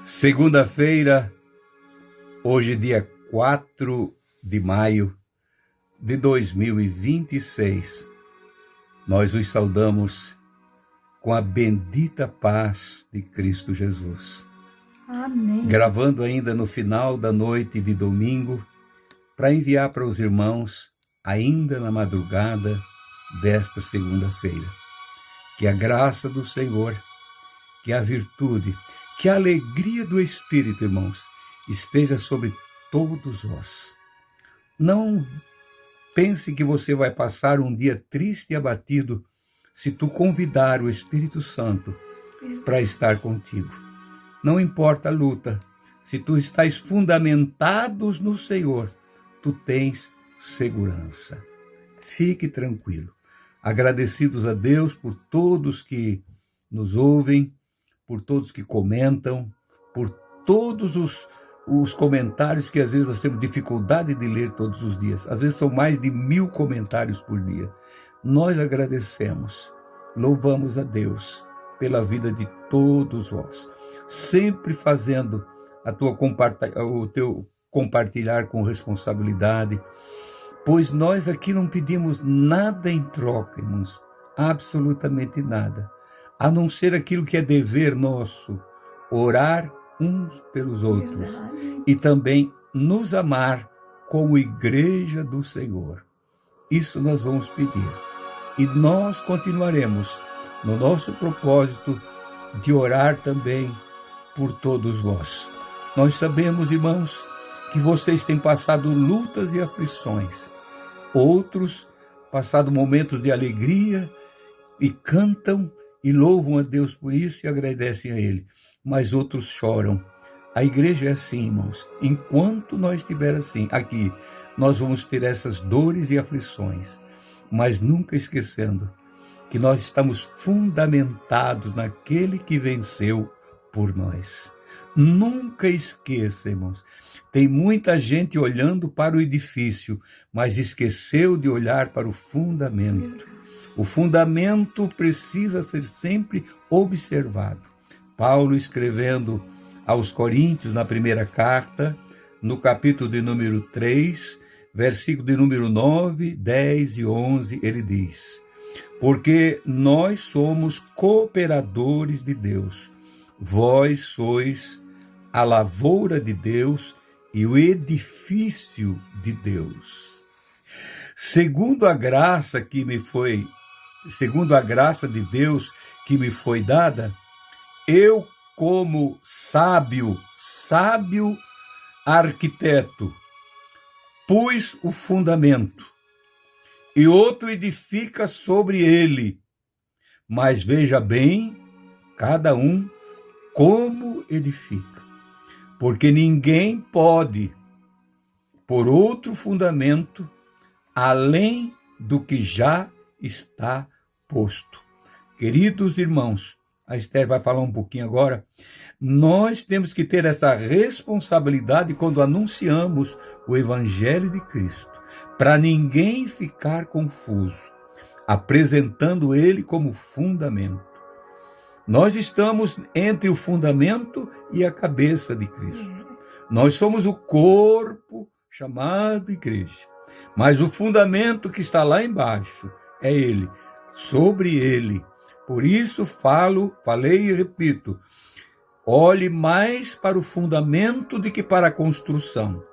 Segunda-feira, hoje dia 4 de maio de 2026, nós os saudamos com a bendita paz de Cristo Jesus. Amém. Gravando ainda no final da noite de domingo, para enviar para os irmãos, ainda na madrugada desta segunda-feira. Que a graça do Senhor, que a virtude, que a alegria do Espírito, irmãos, esteja sobre todos vós. Não pense que você vai passar um dia triste e abatido se tu convidar o Espírito Santo para estar contigo. Não importa a luta, se tu estás fundamentados no Senhor, tu tens segurança. Fique tranquilo. Agradecidos a Deus por todos que nos ouvem, por todos que comentam, por todos os comentários que às vezes nós temos dificuldade de ler todos os dias. Às vezes são mais de 1000 comentários por dia. Nós agradecemos, louvamos a Deus pela vida de todos vós. Sempre fazendo o teu compartilhar com responsabilidade, pois nós aqui não pedimos nada em troca, irmãos, absolutamente nada. A não ser aquilo que é dever nosso, orar uns pelos outros. Verdade. E também nos amar como igreja do Senhor. Isso nós vamos pedir. E nós continuaremos no nosso propósito de orar também por todos vós. Nós sabemos, irmãos, que vocês têm passado lutas e aflições. Outros passado momentos de alegria e cantam e louvam a Deus por isso e agradecem a Ele. Mas outros choram. A igreja é assim, irmãos. Enquanto nós estiver assim, aqui, nós vamos ter essas dores e aflições. Mas nunca esquecendo que nós estamos fundamentados naquele que venceu por nós. Nunca esqueça, irmãos. Tem muita gente olhando para o edifício, mas esqueceu de olhar para o fundamento. O fundamento precisa ser sempre observado. Paulo, escrevendo aos Coríntios, na primeira carta, no capítulo de número 3, versículo de número 9, 10 e 11, ele diz: porque nós somos cooperadores de Deus, vós sois a lavoura de Deus e o edifício de Deus. Segundo a graça de Deus que me foi dada, eu, como sábio arquiteto, pus o fundamento, e outro edifica sobre ele. Mas veja bem, cada um como edifica. Porque ninguém pode pôr outro fundamento além do que já está posto. Queridos irmãos, a Esther vai falar um pouquinho agora. Nós temos que ter essa responsabilidade quando anunciamos o Evangelho de Cristo, para ninguém ficar confuso, apresentando ele como fundamento. Nós estamos entre o fundamento e a cabeça de Cristo. Nós somos o corpo chamado igreja, mas o fundamento que está lá embaixo é ele, sobre ele. Por isso falei e repito, olhe mais para o fundamento do que para a construção.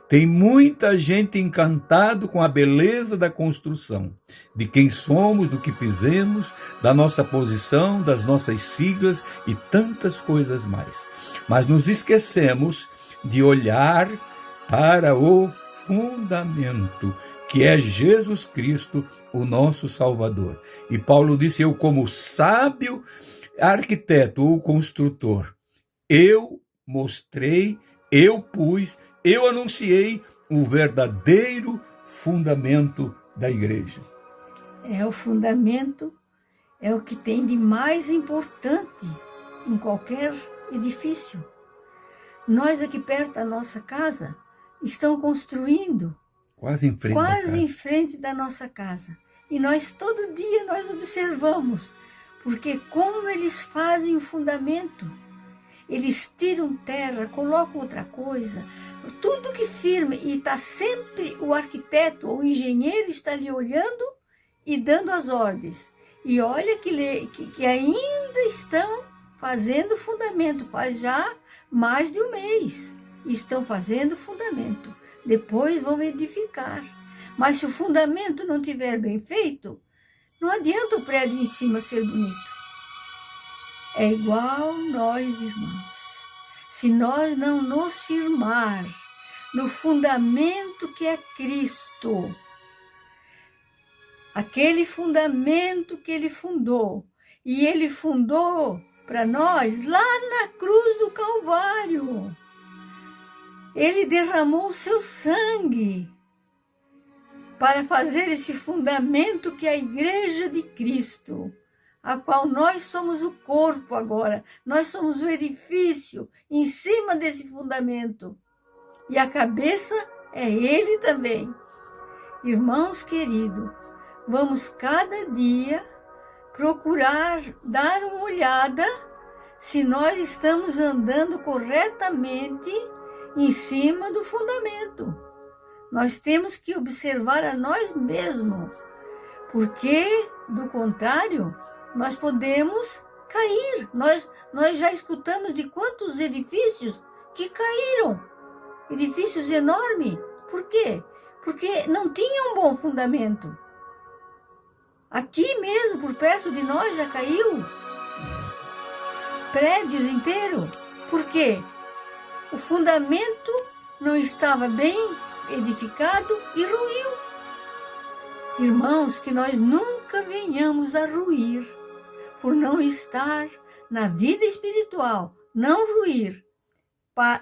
Tem muita gente encantado com a beleza da construção, de quem somos, do que fizemos, da nossa posição, das nossas siglas e tantas coisas mais. Mas nos esquecemos de olhar para o fundamento, que é Jesus Cristo, o nosso Salvador. E Paulo disse, eu como sábio arquiteto ou construtor, eu mostrei, eu pus, eu anunciei o verdadeiro fundamento da igreja. O fundamento é o que tem de mais importante em qualquer edifício. Nós aqui perto da nossa casa estão construindo quase em frente da nossa casa. E nós todo dia nós observamos, porque como eles fazem o fundamento. eles tiram terra, colocam outra coisa, tudo que firme, e está sempre o arquiteto ou o engenheiro está ali olhando e dando as ordens. E olha que ainda estão fazendo fundamento, faz já mais de um mês. Estão fazendo fundamento, depois vão edificar. Mas se o fundamento não estiver bem feito, não adianta o prédio em cima ser bonito. É igual nós, irmãos. Se nós não nos firmar no fundamento que é Cristo, aquele fundamento que Ele fundou, e Ele fundou para nós lá na cruz do Calvário. Ele derramou o seu sangue para fazer esse fundamento que é a Igreja de Cristo, a qual nós somos o corpo agora, nós somos o edifício em cima desse fundamento. E a cabeça é Ele também. Irmãos queridos, vamos cada dia procurar dar uma olhada se nós estamos andando corretamente em cima do fundamento. Nós temos que observar a nós mesmos, porque, do contrário, nós podemos cair. Nós já escutamos de quantos edifícios que caíram. Edifícios enormes. Por quê? Porque não tinham um bom fundamento. Aqui mesmo, por perto de nós, já caiu. Prédios inteiros. Por quê? O fundamento não estava bem edificado e ruiu. Irmãos, que nós nunca venhamos a ruir por não estar na vida espiritual, não ruir,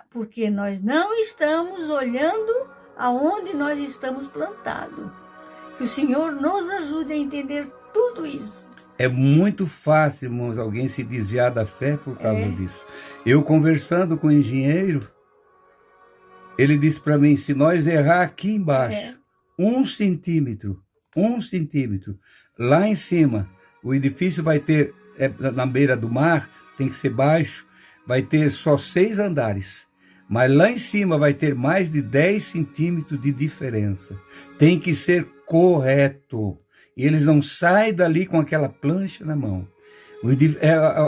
porque nós não estamos olhando aonde nós estamos plantados. Que o Senhor nos ajude a entender tudo isso. É muito fácil, irmãos, alguém se desviar da fé por causa disso. Eu conversando com o engenheiro, ele disse para mim, se nós errar aqui embaixo, 1 centímetro, lá em cima, o edifício vai ter, na beira do mar, tem que ser baixo, vai ter só 6 andares. Mas lá em cima vai ter mais de 10 centímetros de diferença. Tem que ser correto. E eles não saem dali com aquela plancha na mão.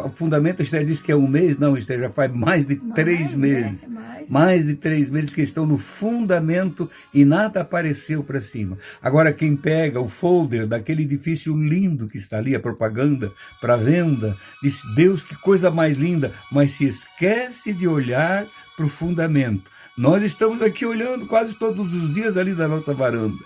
O fundamento, Esther disse que é 1 mês. Não, Esther, já faz mais de 3 meses. Mais de 3 meses que estão no fundamento e nada apareceu para cima. Agora, quem pega o folder daquele edifício lindo que está ali, a propaganda para venda, diz, Deus, que coisa mais linda, mas se esquece de olhar para o fundamento. Nós estamos aqui olhando quase todos os dias ali da nossa varanda.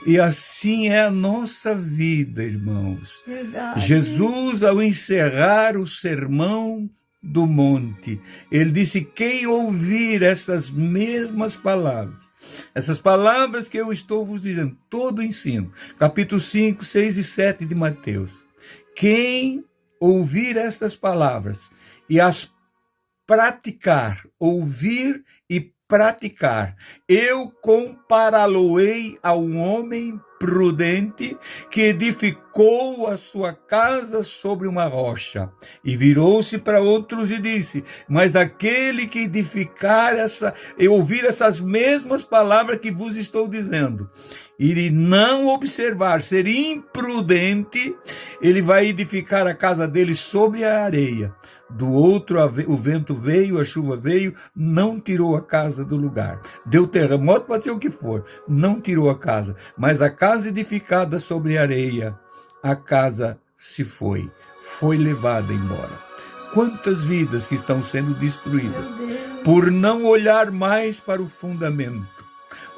E assim é a nossa vida, irmãos. Verdade. Jesus, ao encerrar o sermão do monte, ele disse, quem ouvir essas mesmas palavras, essas palavras que eu estou vos dizendo, todo o ensino, capítulo 5, 6 e 7 de Mateus, quem ouvir essas palavras e as praticar, ouvir e praticar, eu compará-lo-ei a um homem prudente que edificou a sua casa sobre uma rocha, e virou-se para outros e disse, mas aquele que edificar e ouvir essas mesmas palavras que vos estou dizendo, e não observar, ser imprudente, ele vai edificar a casa dele sobre a areia. Do outro, o vento veio, a chuva veio, não tirou a casa do lugar. Deu terremoto, pode ser o que for, não tirou a casa. Mas a casa edificada sobre a areia, a casa se foi levada embora. Quantas vidas que estão sendo destruídas por não olhar mais para o fundamento.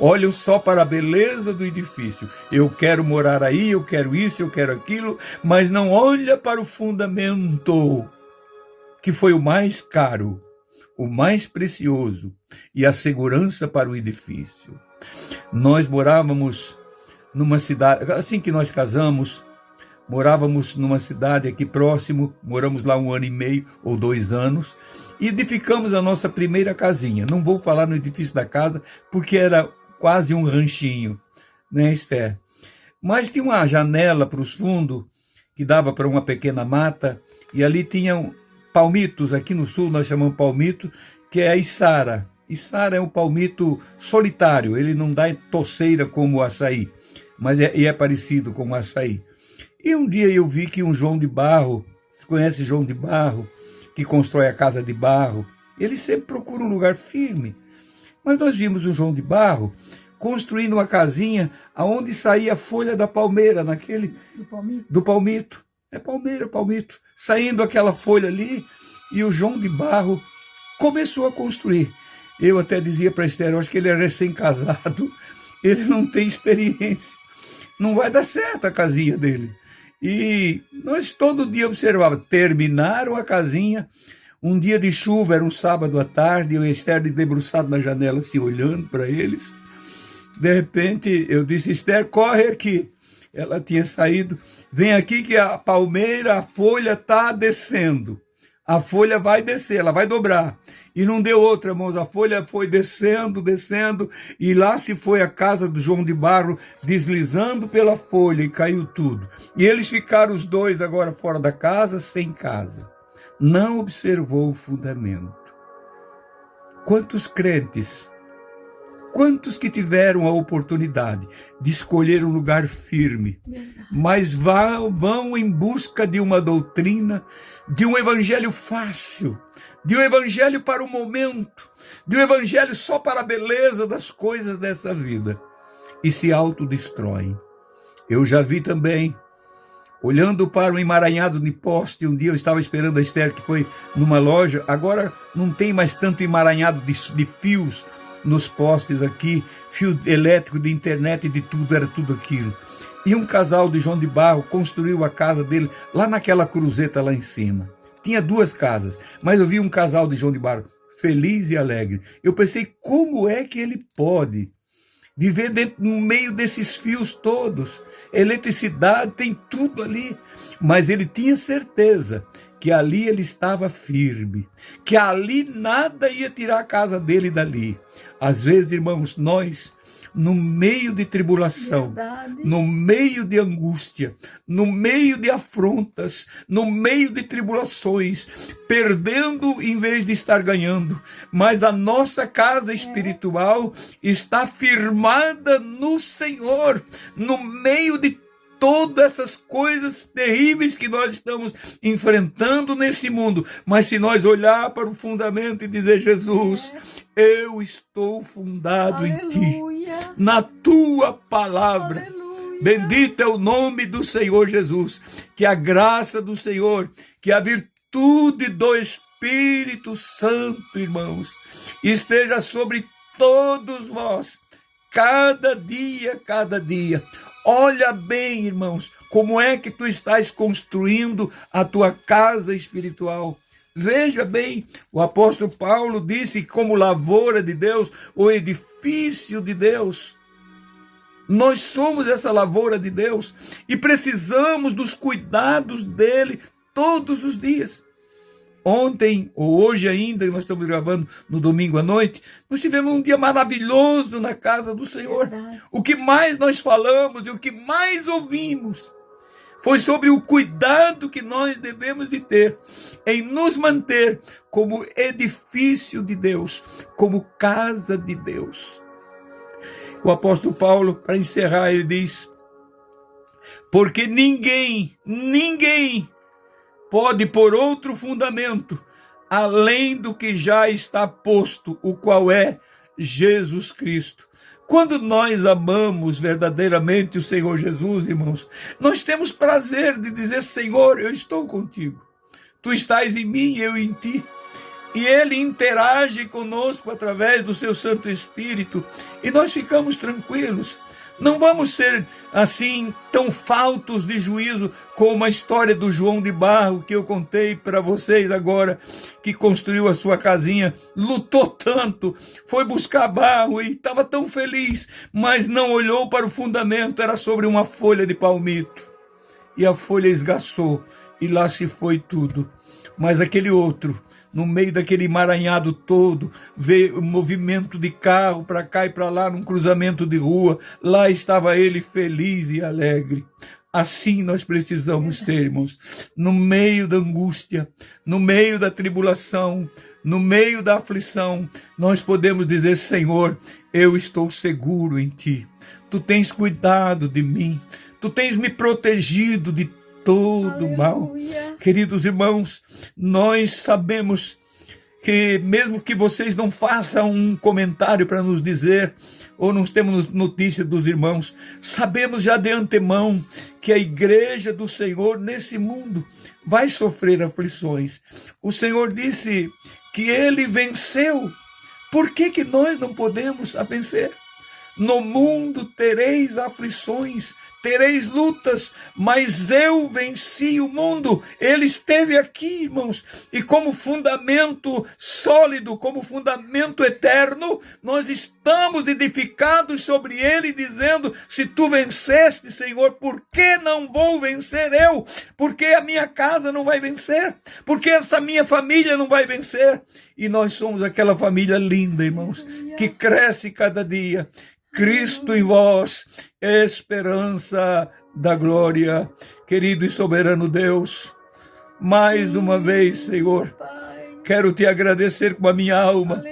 Olham só para a beleza do edifício. Eu quero morar aí, eu quero isso, eu quero aquilo, mas não olha para o fundamento, que foi o mais caro, o mais precioso, e a segurança para o edifício. Nós morávamos numa cidade, assim que nós casamos, morávamos numa cidade aqui próximo, moramos lá 1 ano e meio ou 2 anos, e edificamos a nossa primeira casinha. Não vou falar no edifício da casa, porque era quase um ranchinho, né, Esther? Mas tinha uma janela para os fundos, que dava para uma pequena mata, e ali tinha palmitos, aqui no sul nós chamamos palmito, que é a içara. Içara é um palmito solitário, ele não dá toceira como o açaí, mas é parecido com o açaí. E um dia eu vi que um João de Barro, você conhece João de Barro, que constrói a casa de barro, ele sempre procura um lugar firme. Mas nós vimos um João de Barro construindo uma casinha aonde saía a folha da palmeira, do palmito. É palmito. Saindo aquela folha ali, e o João de Barro começou a construir. Eu até dizia para Esther, eu acho que ele é recém-casado, ele não tem experiência. Não vai dar certo a casinha dele. E nós todo dia observávamos, terminaram a casinha, um dia de chuva, era um sábado à tarde, eu e Esther debruçado na janela, assim, olhando para eles. De repente, eu disse, Esther, corre aqui. Ela tinha saído, vem aqui que a palmeira, a folha está descendo. A folha vai descer, ela vai dobrar. E não deu outra, irmãos, a folha foi descendo, e lá se foi a casa do João de Barro, deslizando pela folha, e caiu tudo. E eles ficaram os dois agora fora da casa, sem casa. Não observou o fundamento. Quantos crentes, quantos que tiveram a oportunidade de escolher um lugar firme, mas vão em busca de uma doutrina, de um evangelho fácil, de um evangelho para o momento, de um evangelho só para a beleza das coisas dessa vida, e se autodestroem. Eu já vi também, olhando para um emaranhado de poste, um dia eu estava esperando a Esther, que foi numa loja, agora não tem mais tanto emaranhado de fios nos postes aqui, fio elétrico, de internet e de tudo, era tudo aquilo. E um casal de João de Barro construiu a casa dele lá naquela cruzeta lá em cima. Tinha duas casas, mas eu vi um casal de João de Barro feliz e alegre. Eu pensei, como é que ele pode viver no meio desses fios todos? Eletricidade, tem tudo ali. Mas ele tinha certeza que ali ele estava firme, que ali nada ia tirar a casa dele dali. Às vezes, irmãos, nós, no meio de tribulação, no meio de angústia, no meio de afrontas, no meio de tribulações, perdendo em vez de estar ganhando, mas a nossa casa espiritual está firmada no Senhor, no meio de todas essas coisas terríveis que nós estamos enfrentando nesse mundo. Mas se nós olhar para o fundamento e dizer, Jesus, eu estou fundado em Ti, na Tua palavra. Aleluia. Bendito é o nome do Senhor Jesus. Que a graça do Senhor, que a virtude do Espírito Santo, irmãos, esteja sobre todos vós, cada dia, cada dia. Olha bem, irmãos, como é que tu estás construindo a tua casa espiritual. Veja bem, o apóstolo Paulo disse como lavoura de Deus, o edifício de Deus. Nós somos essa lavoura de Deus e precisamos dos cuidados dele todos os dias. Ontem, ou hoje ainda, nós estamos gravando no domingo à noite, nós tivemos um dia maravilhoso na casa do Senhor. Verdade. O que mais nós falamos e o que mais ouvimos foi sobre o cuidado que nós devemos de ter em nos manter como edifício de Deus, como casa de Deus. O apóstolo Paulo, para encerrar, ele diz, porque ninguém pode pôr outro fundamento, além do que já está posto, o qual é Jesus Cristo. Quando nós amamos verdadeiramente o Senhor Jesus, irmãos, nós temos prazer de dizer, Senhor, eu estou contigo. Tu estás em mim, eu em ti. E Ele interage conosco através do seu Santo Espírito, e nós ficamos tranquilos. Não vamos ser assim tão faltos de juízo como a história do João de Barro que eu contei para vocês agora, que construiu a sua casinha, lutou tanto, foi buscar barro e estava tão feliz, mas não olhou para o fundamento, era sobre uma folha de palmito. E a folha esgaçou e lá se foi tudo. Mas aquele outro, no meio daquele emaranhado todo, vê o movimento de carro para cá e para lá, num cruzamento de rua, lá estava ele feliz e alegre. Assim nós precisamos ser, irmãos. No meio da angústia, no meio da tribulação, no meio da aflição, nós podemos dizer: Senhor, eu estou seguro em Ti. Tu tens cuidado de mim. Tu tens me protegido de todo mal. Queridos irmãos, nós sabemos que mesmo que vocês não façam um comentário para nos dizer, ou não temos notícia dos irmãos, sabemos já de antemão que a igreja do Senhor nesse mundo vai sofrer aflições. O Senhor disse que Ele venceu. Por que nós não podemos vencer? No mundo tereis aflições, tereis lutas, mas eu venci o mundo. Ele esteve aqui, irmãos, e como fundamento sólido, como fundamento eterno, nós estamos edificados sobre ele, dizendo: se tu venceste, Senhor, por que não vou vencer eu? Por que a minha casa não vai vencer? Por que essa minha família não vai vencer? E nós somos aquela família linda, irmãos, que cresce cada dia. Cristo em vós, esperança da glória. Querido e soberano Deus, mais uma vez, Senhor, quero te agradecer com a minha alma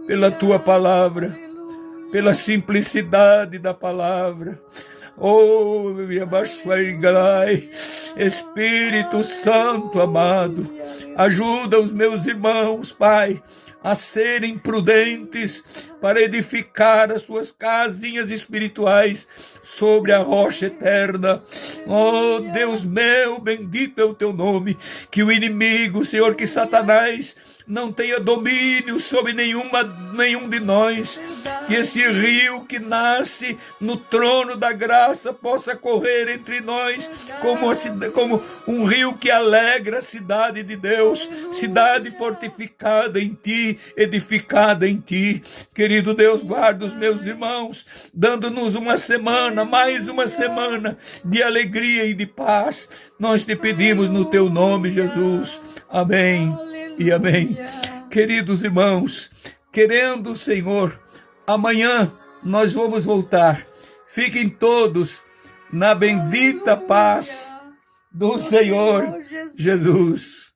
pela tua palavra, pela simplicidade da palavra. Oh, Espírito Santo amado, ajuda os meus irmãos, Pai, a serem prudentes para edificar as suas casinhas espirituais sobre a rocha eterna. Oh, Deus meu, bendito é o teu nome. Que o inimigo, Senhor, que Satanás não tenha domínio sobre nenhum de nós. Que esse rio que nasce no trono da graça possa correr entre nós como um rio que alegra a cidade de Deus, cidade fortificada em Ti, edificada em Ti. Querido Deus, guarda os meus irmãos, dando-nos uma semana, mais uma semana de alegria e de paz. Nós te pedimos no Teu nome, Jesus. Amém e amém. Queridos irmãos, querendo o Senhor, amanhã nós vamos voltar. Fiquem todos na bendita paz do Senhor Jesus.